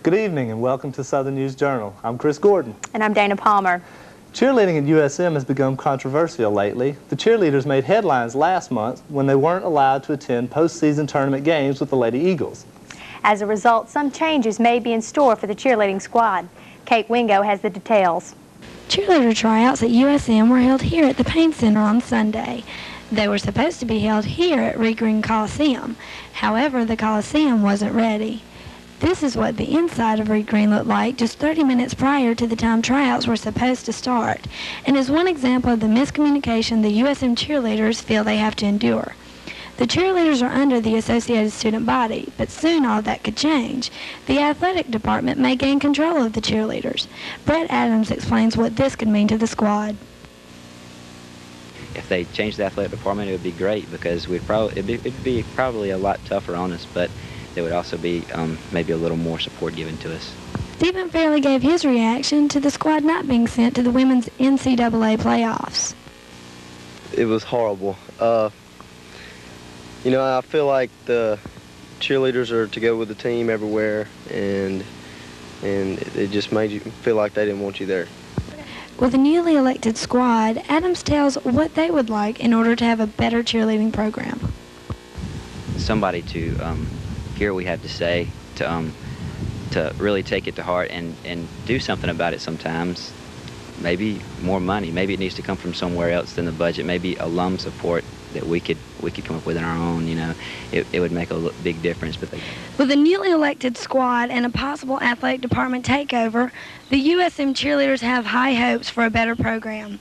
Good evening and welcome to Southern News Journal. I'm Chris Gordon. And I'm Dana Palmer. Cheerleading at USM has become controversial lately. The cheerleaders made headlines last month when they weren't allowed to attend postseason tournament games with the Lady Eagles. As a result, some changes may be in store for the cheerleading squad. Kate Wingo has the details. Cheerleader tryouts at USM were held here at the Payne Center on Sunday. They were supposed to be held here at Reed Green Coliseum. However, the Coliseum wasn't ready. This is what the inside of Reed Green looked like just 30 minutes prior to the time tryouts were supposed to start, and is one example of the miscommunication the USM cheerleaders feel they have to endure. The cheerleaders are under the Associated Student Body, but soon all that could change. The athletic department may gain control of the cheerleaders. Brett Adams explains what this could mean to the squad. If they changed the athletic department, it would be great because it'd be probably a lot tougher on us, but there would also be maybe a little more support given to us. Stephen Fairley gave his reaction to the squad not being sent to the women's NCAA playoffs. It was horrible. You know, I feel like the cheerleaders are to go with the team everywhere, and it just made you feel like they didn't want you there. With the newly elected squad, Adams tells what they would like in order to have a better cheerleading program. Somebody to hear what we have to say, to really take it to heart and do something about it sometimes. Maybe more money. Maybe it needs to come from somewhere else than the budget. Maybe alum support that we could come up with on our own. You know, it would make a big difference. But with a newly elected squad and a possible athletic department takeover, the USM cheerleaders have high hopes for a better program.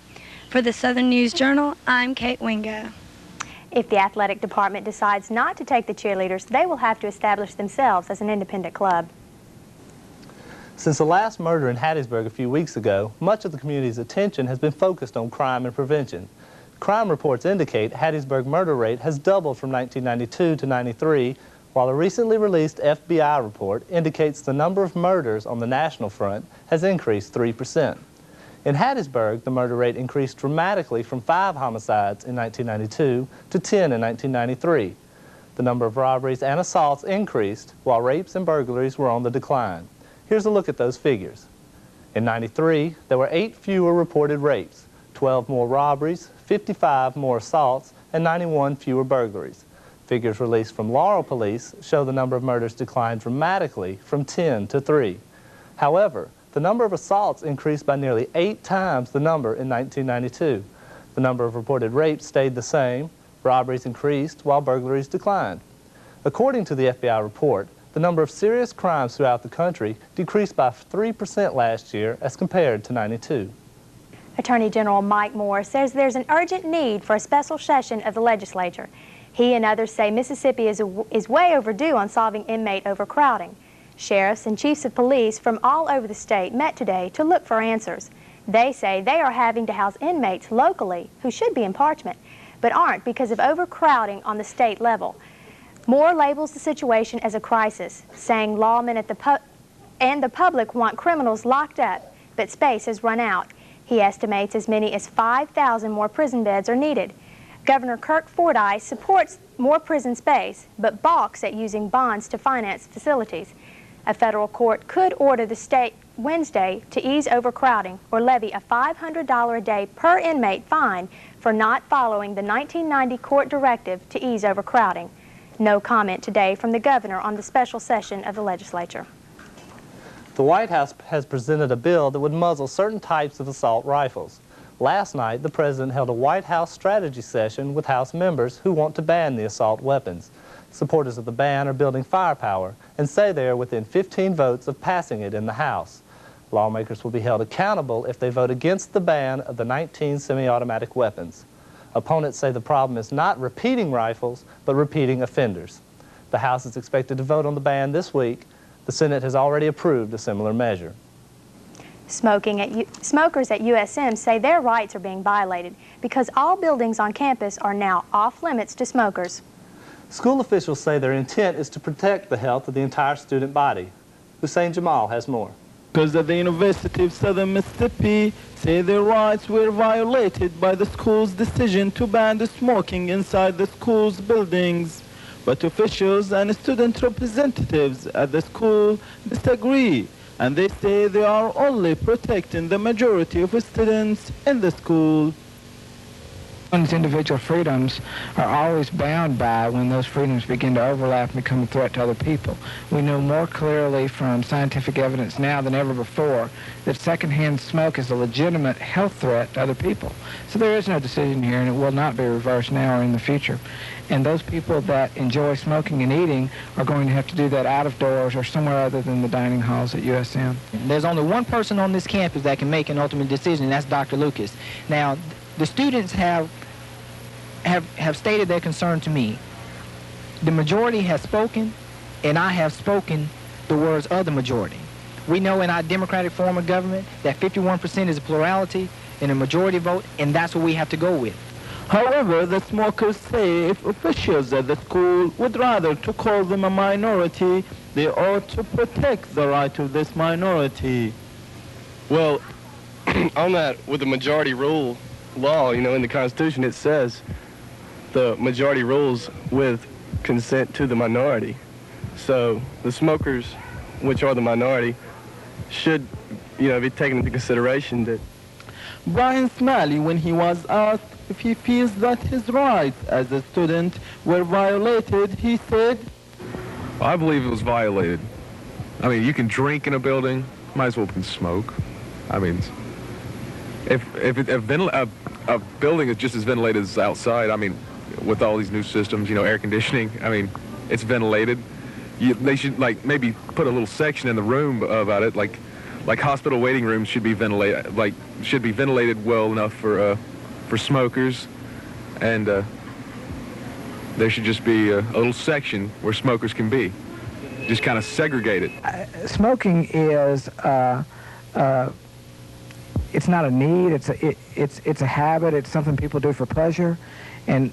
For the Southern News Journal, I'm Kate Wingo. If the athletic department decides not to take the cheerleaders, they will have to establish themselves as an independent club. Since the last murder in Hattiesburg a few weeks ago, much of the community's attention has been focused on crime and prevention. Crime reports indicate Hattiesburg murder rate has doubled from 1992 to 93, while a recently released FBI report indicates the number of murders on the national front has increased 3%. In Hattiesburg, the murder rate increased dramatically from 5 homicides in 1992 to 10 in 1993. The number of robberies and assaults increased, while rapes and burglaries were on the decline. Here's a look at those figures. In 93, there were 8 fewer reported rapes, 12 more robberies, 55 more assaults, and 91 fewer burglaries. Figures released from Laurel Police show the number of murders declined dramatically from 10 to 3. However, the number of assaults increased by nearly 8 times the number in 1992. The number of reported rapes stayed the same, robberies increased, while burglaries declined. According to the FBI report, the number of serious crimes throughout the country decreased by 3% last year as compared to 92. Attorney General Mike Moore says there's an urgent need for a special session of the legislature. He and others say Mississippi is way overdue on solving inmate overcrowding. Sheriffs and chiefs of police from all over the state met today to look for answers. They say they are having to house inmates locally who should be in Parchment, but aren't because of overcrowding on the state level. Moore labels the situation as a crisis, saying lawmen and the public want criminals locked up, but space has run out. He estimates as many as 5,000 more prison beds are needed. Governor Kirk Fordyce supports more prison space, but balks at using bonds to finance facilities. A federal court could order the state Wednesday to ease overcrowding or levy a $500 a day per inmate fine for not following the 1990 court directive to ease overcrowding. No comment today from the governor on the special session of the legislature. The White House has presented a bill that would muzzle certain types of assault rifles. Last night, the president held a White House strategy session with House members who want to ban the assault weapons. Supporters of the ban are building firepower and say they are within 15 votes of passing it in the House. Lawmakers will be held accountable if they vote against the ban of the 19 semi-automatic weapons. Opponents say the problem is not repeating rifles, but repeating offenders. The House is expected to vote on the ban this week. The Senate has already approved a similar measure. Smokers at USM say their rights are being violated because all buildings on campus are now off limits to smokers. School officials say their intent is to protect the health of the entire student body. Hussein Jamal has more. Because at the University of Southern Mississippi say their rights were violated by the school's decision to ban the smoking inside the school's buildings. But officials and student representatives at the school disagree, and they say they are only protecting the majority of students in the school. One's individual freedoms are always bound by when those freedoms begin to overlap and become a threat to other people. We know more clearly from scientific evidence now than ever before that secondhand smoke is a legitimate health threat to other people. So there is no decision here, and it will not be reversed now or in the future. And those people that enjoy smoking and eating are going to have to do that out of doors or somewhere other than the dining halls at USM. There's only one person on this campus that can make an ultimate decision, and that's Dr. Lucas. Now, the students have stated their concern to me. The majority has spoken, and I have spoken the words of the majority. We know in our democratic form of government that 51% is a plurality and a majority vote, and that's what we have to go with. However, the smokers say if officials at the school would rather to call them a minority, they ought to protect the right of this minority. Well, on that, with the majority rule law, you know, in the Constitution, it says the majority rules with consent to the minority. So the smokers, which are the minority, should, you know, be taken into consideration. That Brian Smalley, when he was asked if he feels that his rights as a student were violated, he said, I believe it was violated. I mean, you can drink in a building, might as well can smoke. I mean, if a building is just as ventilated as outside, I mean, with all these new systems, you know, air conditioning, I mean, it's ventilated. They should, like, maybe put a little section in the room about it, like hospital waiting rooms should be ventilated, well enough for smokers, and there should just be a little section where smokers can be, just kind of segregate it. Smoking is it's not a need. It's a habit. It's something people do for pleasure, and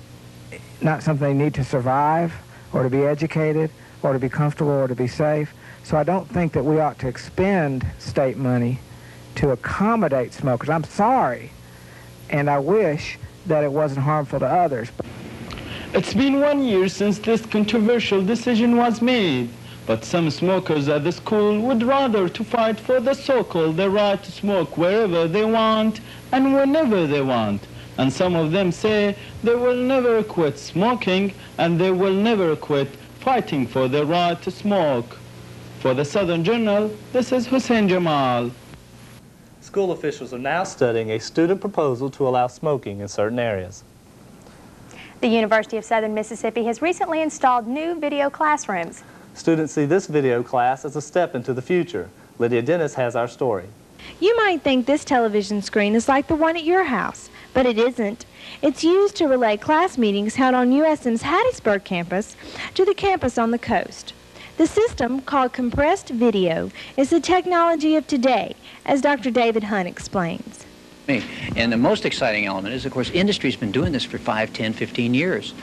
not something they need to survive or to be educated or to be comfortable or to be safe. So I don't think that we ought to expend state money to accommodate smokers. I'm sorry, and I wish that it wasn't harmful to others. It's been 1 year since this controversial decision was made, but some smokers at the school would rather to fight for the so-called the right to smoke wherever they want and whenever they want. And some of them say they will never quit smoking and they will never quit fighting for the right to smoke. For the Southern Journal, this is Hussein Jamal. School officials are now studying a student proposal to allow smoking in certain areas. The University of Southern Mississippi has recently installed new video classrooms. Students see this video class as a step into the future. Lydia Dennis has our story. You might think this television screen is like the one at your house, but it isn't. It's used to relay class meetings held on USM's Hattiesburg campus to the campus on the coast. The system, called compressed video, is the technology of today, as Dr. David Hunt explains. And the most exciting element is, of course, industry's been doing this for 5, 10, 15 years.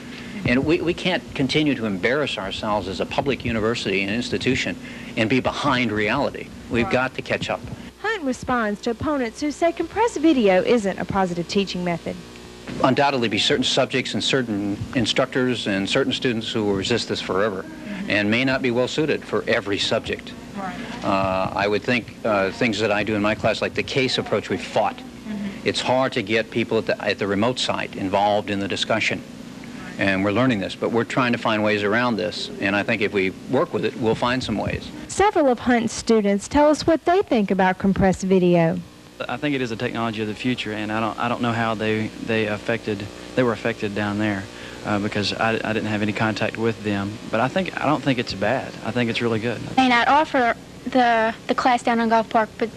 And we can't continue to embarrass ourselves as a public university and institution and be behind reality. We've got to catch up. Hunt responds to opponents who say compressed video isn't a positive teaching method. Undoubtedly be certain subjects and certain instructors and certain students who will resist this forever and may not be well suited for every subject. I would think things that I do in my class, like the case approach, we've fought. It's hard to get people at the remote site involved in the discussion. And we're learning this, but we're trying to find ways around this. And I think if we work with it, we'll find some ways. Several of Hunt's students tell us what they think about compressed video. I think it is a technology of the future, and I don't know how they were affected down there because I didn't have any contact with them. But I don't think it's bad. I think it's really good. May not offer the class down on Golf Park, but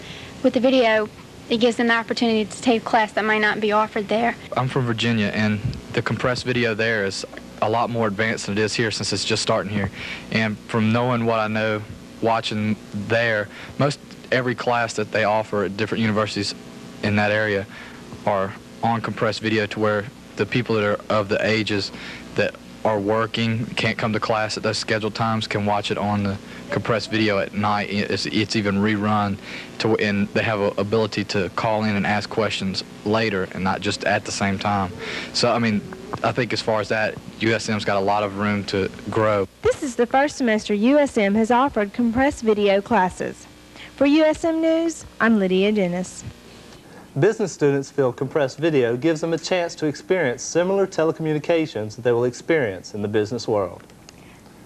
with the video, it gives them the opportunity to take a class that might not be offered there. I'm from Virginia, and the compressed video there is a lot more advanced than it is here since it's just starting here. And from knowing what I know, watching there, every class that they offer at different universities in that area are on compressed video, to where the people that are of the ages that are working, can't come to class at those scheduled times, can watch it on the compressed video at night. It's even rerun, and they have an ability to call in and ask questions later and not just at the same time. So, I mean, I think as far as that, USM's got a lot of room to grow. This is the first semester USM has offered compressed video classes. For USM News, I'm Lydia Dennis. Business students feel compressed video gives them a chance to experience similar telecommunications that they will experience in the business world.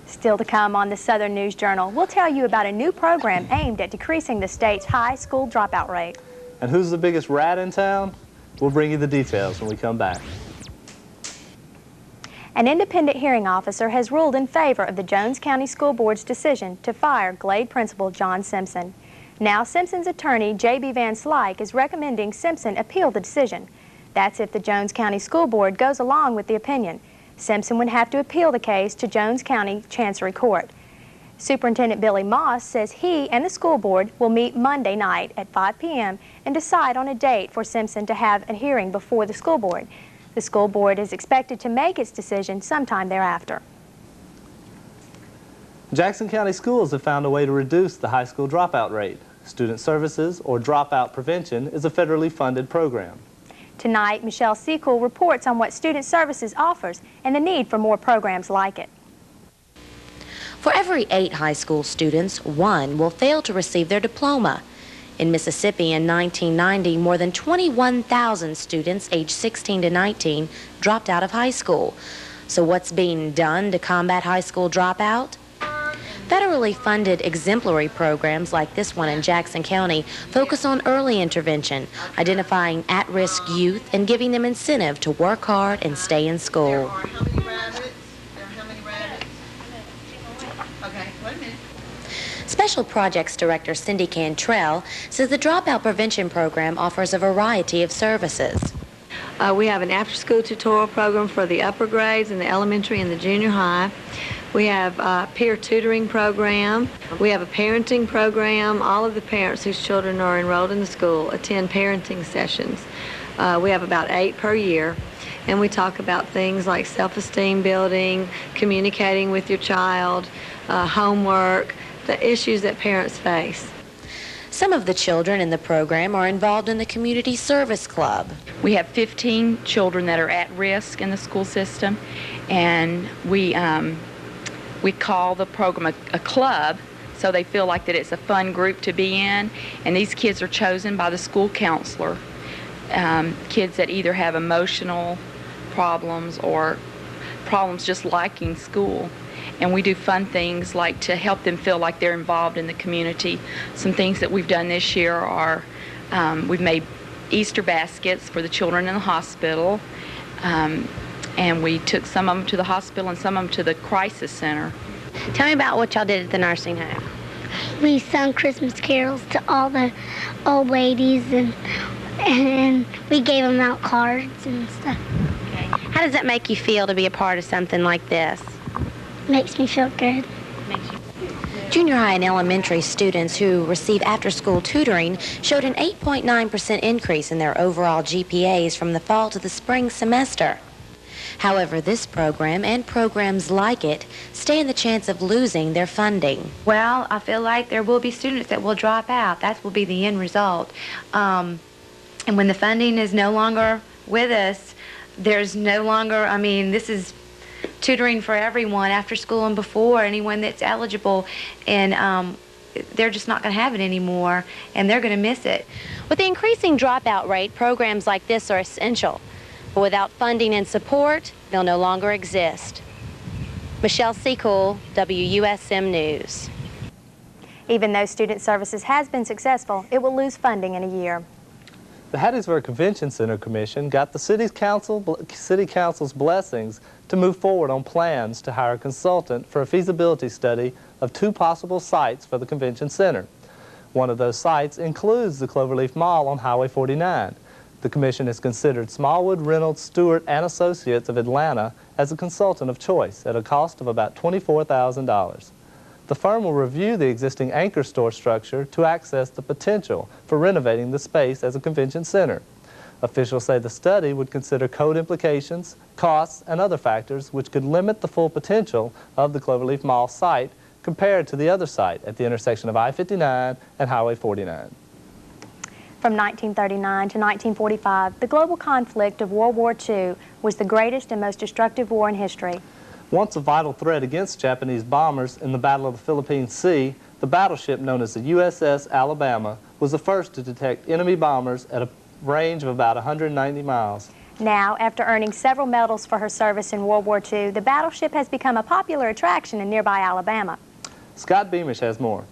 Still to come on the Southern News Journal, we'll tell you about a new program aimed at decreasing the state's high school dropout rate. And who's the biggest rat in town? We'll bring you the details when we come back. An independent hearing officer has ruled in favor of the Jones County School Board's decision to fire Glade principal John Simpson. Now, Simpson's attorney, J.B. Van Slyke, is recommending Simpson appeal the decision. That's if the Jones County School Board goes along with the opinion. Simpson would have to appeal the case to Jones County Chancery Court. Superintendent Billy Moss says he and the school board will meet Monday night at 5 p.m. and decide on a date for Simpson to have a hearing before the school board. The school board is expected to make its decision sometime thereafter. Jackson County schools have found a way to reduce the high school dropout rate. Student Services, or Dropout Prevention, is a federally funded program. Tonight, Michelle Secool reports on what Student Services offers and the need for more programs like it. For every 8 high school students, 1 will fail to receive their diploma. In Mississippi in 1990, more than 21,000 students aged 16 to 19 dropped out of high school. So what's being done to combat high school dropout? Federally funded exemplary programs like this one in Jackson County focus on early intervention, identifying at-risk youth and giving them incentive to work hard and stay in school. Special Projects Director Cindy Cantrell says the Dropout Prevention Program offers a variety of services. We have an after-school tutorial program for the upper grades in the elementary and the junior high. We have a peer tutoring program. We have a parenting program. All of the parents whose children are enrolled in the school attend parenting sessions. We have about 8 per year. And we talk about things like self-esteem building, communicating with your child, homework, the issues that parents face. Some of the children in the program are involved in the Community Service Club. We have 15 children that are at risk in the school system, and we call the program a club, so they feel like that it's a fun group to be in. And these kids are chosen by the school counselor, kids that either have emotional problems or problems just liking school. And we do fun things like to help them feel like they're involved in the community. Some things that we've done this year are we've made Easter baskets for the children in the hospital, and we took some of them to the hospital and some of them to the crisis center. Tell me about what y'all did at the nursing home. We sung Christmas carols to all the old ladies, and we gave them out cards and stuff. Okay. How does that make you feel to be a part of something like this? Makes me feel good. Junior high and elementary students who receive after-school tutoring showed an 8.9% increase in their overall GPAs from the fall to the spring semester. However, this program and programs like it stand the chance of losing their funding. Well, I feel like there will be students that will drop out. That will be the end result. And when the funding is no longer with us, there's no longer, this is tutoring for everyone after school and before, anyone that's eligible, and they're just not going to have it anymore, and they're going to miss it. With the increasing dropout rate, programs like this are essential, but without funding and support, they'll no longer exist. Michelle Secool, WUSM News. Even though Student Services has been successful, it will lose funding in a year. The Hattiesburg Convention Center Commission got the City Council's blessings to move forward on plans to hire a consultant for a feasibility study of 2 possible sites for the Convention Center. One of those sites includes the Cloverleaf Mall on Highway 49. The Commission has considered Smallwood, Reynolds, Stewart, and Associates of Atlanta as a consultant of choice at a cost of about $24,000. The firm will review the existing anchor store structure to access the potential for renovating the space as a convention center. Officials say the study would consider code implications, costs, and other factors which could limit the full potential of the Cloverleaf Mall site compared to the other site at the intersection of I-59 and Highway 49. From 1939 to 1945, the global conflict of World War II was the greatest and most destructive war in history. Once a vital threat against Japanese bombers in the Battle of the Philippine Sea, the battleship known as the USS Alabama was the first to detect enemy bombers at a range of about 190 miles. Now, after earning several medals for her service in World War II, the battleship has become a popular attraction in nearby Alabama. Scott Beamish has more.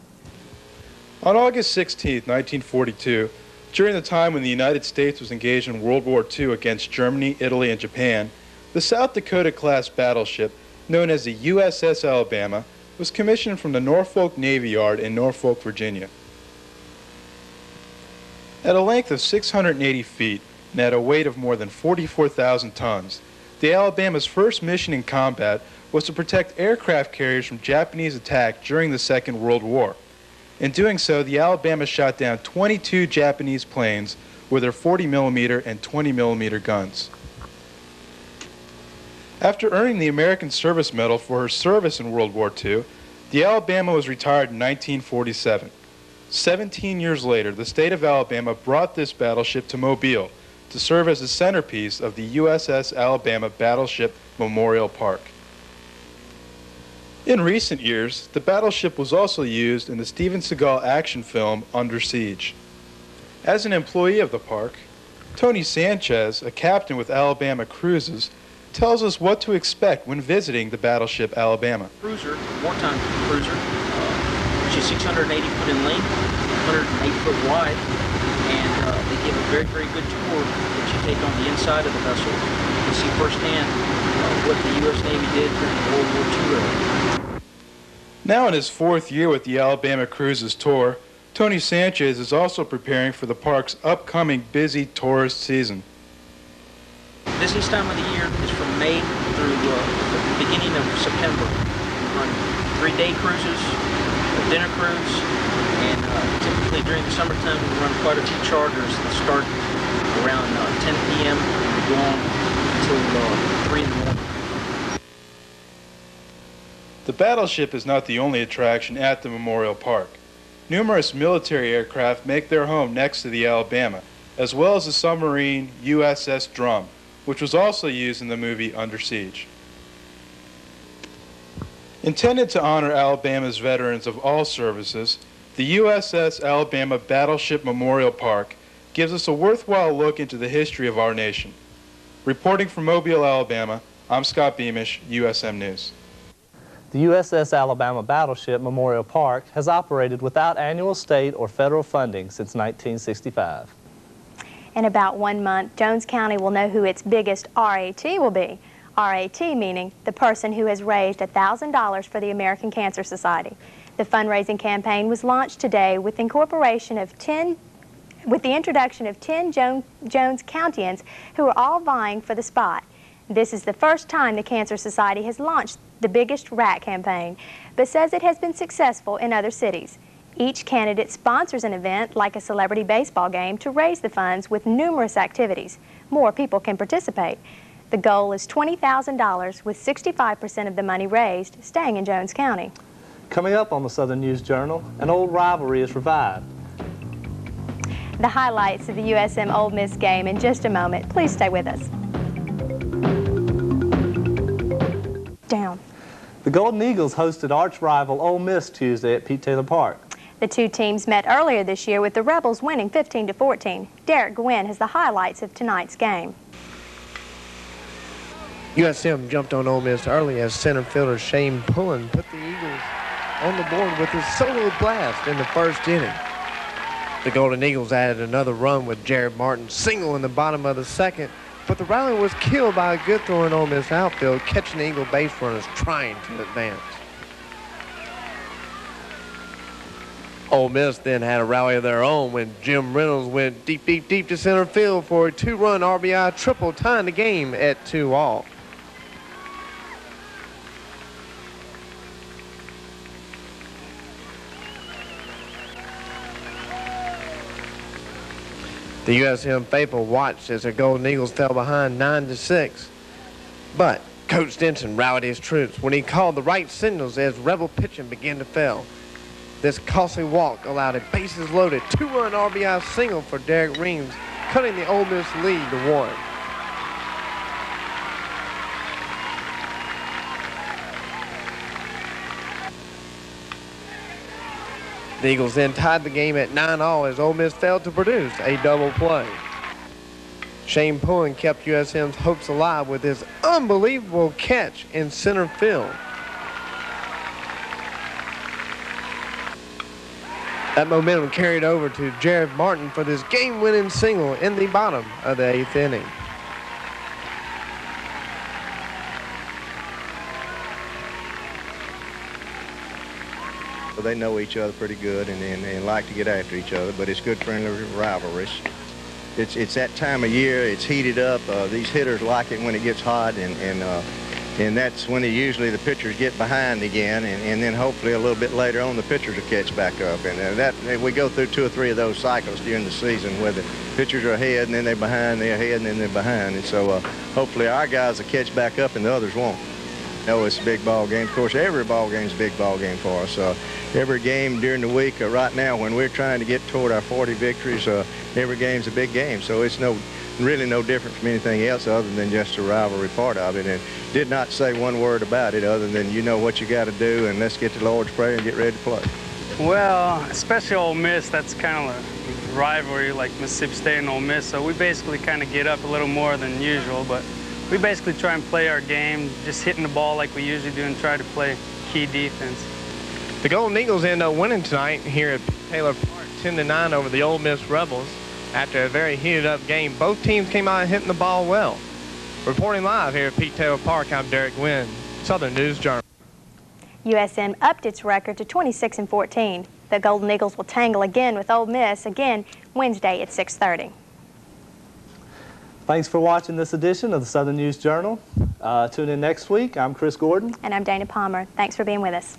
On August 16, 1942, during the time when the United States was engaged in World War II against Germany, Italy, and Japan, the South Dakota-class battleship, known as the USS Alabama, was commissioned from the Norfolk Navy Yard in Norfolk, Virginia. At a length of 680 feet and at a weight of more than 44,000 tons, the Alabama's first mission in combat was to protect aircraft carriers from Japanese attack during the Second World War. In doing so, the Alabama shot down 22 Japanese planes with their 40mm and 20mm guns. After earning the American Service Medal for her service in World War II, the Alabama was retired in 1947. 17 years later, the state of Alabama brought this battleship to Mobile to serve as the centerpiece of the USS Alabama Battleship Memorial Park. In recent years, the battleship was also used in the Steven Seagal action film Under Siege. As an employee of the park, Tony Sanchez, a captain with Alabama Cruises, tells us what to expect when visiting the battleship Alabama. Cruiser, wartime cruiser, which is 680 foot in length, 108 foot wide, and they give a very, very good tour that you take on the inside of the vessel and see firsthand what the U.S. Navy did during the World War II era. Now in his fourth year with the Alabama Cruises tour, Tony Sanchez is also preparing for the park's upcoming busy tourist season. Busiest time of the year is from May through the beginning of September. We run 3-day cruises, a dinner cruise, and typically during the summertime we run quite a few charters that start around 10 p.m. and go on until 3 in the morning. The battleship is not the only attraction at the Memorial Park. Numerous military aircraft make their home next to the Alabama, as well as the submarine USS Drum, which was also used in the movie Under Siege. Intended to honor Alabama's veterans of all services, the USS Alabama Battleship Memorial Park gives us a worthwhile look into the history of our nation. Reporting from Mobile, Alabama, I'm Scott Beamish, USM News. The USS Alabama Battleship Memorial Park has operated without annual state or federal funding since 1965. In about 1 month, Jones County will know who its biggest RAT will be. RAT meaning the person who has raised $1,000 for the American Cancer Society. The fundraising campaign was launched today with the introduction of 10 Jones Countians who are all vying for the spot. This is the first time the Cancer Society has launched the biggest rat campaign, but says it has been successful in other cities. Each candidate sponsors an event like a celebrity baseball game to raise the funds with numerous activities. More people can participate. The goal is $20,000 with 65% of the money raised staying in Jones County. Coming up on the Southern News Journal, an old rivalry is revived. The highlights of the USM Ole Miss game in just a moment. Please stay with us. Down. The Golden Eagles hosted arch-rival Ole Miss Tuesday at Pete Taylor Park. The two teams met earlier this year with the Rebels winning 15-14. Derek Gwynn has the highlights of tonight's game. USM jumped on Ole Miss early as center fielder Shane Pullen put the Eagles on the board with a solo blast in the first inning. The Golden Eagles added another run with Jared Martin's single in the bottom of the second, but the rally was killed by a good throw in Ole Miss outfield, catching the Eagle base runners trying to advance. Ole Miss then had a rally of their own when Jim Reynolds went deep to center field for a 2-run RBI triple, tying the game at 2-all. The USM faithful watched as their Golden Eagles fell behind 9-6. But Coach Stinson rallied his troops when he called the right signals as Rebel pitching began to fail. This costly walk allowed a bases-loaded 2-run RBI single for Derek Reams, cutting the Ole Miss lead to 1. The Eagles then tied the game at 9-all as Ole Miss failed to produce a double play. Shane Pullen kept USM's hopes alive with his unbelievable catch in center field. That momentum carried over to Jared Martin for this game-winning single in the bottom of the 8th inning. They know each other pretty good and like to get after each other, but it's good friendly rivalries. It's that time of year. It's heated up. These hitters like it when it gets hot, and that's when usually the pitchers get behind again, and then hopefully a little bit later on the pitchers will catch back up. And we go through 2 or 3 of those cycles during the season where the pitchers are ahead and then they're behind, they're ahead and then they're behind. And so hopefully our guys will catch back up and the others won't. No, it's a big ball game. Of course, every ball game is a big ball game for us. Every game during the week, right now, when we're trying to get toward our 40 victories, every game's a big game. So it's really no different from anything else other than just a rivalry part of it. And did not say one word about it other than you know what you got to do, and let's get the Lord's Prayer and get ready to play. Well, especially Ole Miss, that's kind of a rivalry like Mississippi State and Ole Miss. So we basically kind of get up a little more than usual, but we basically try and play our game, just hitting the ball like we usually do and try to play key defense. The Golden Eagles end up winning tonight here at Taylor Park 10-9 over the Ole Miss Rebels. After a very heated up game, both teams came out hitting the ball well. Reporting live here at Pete Taylor Park, I'm Derek Wynn, Southern News Journal. USM upped its record to 26-14. The Golden Eagles will tangle again with Ole Miss again Wednesday at 6:30. Thanks for watching this edition of the Southern News Journal. Tune in next week. I'm Chris Gordon. And I'm Dana Palmer. Thanks for being with us.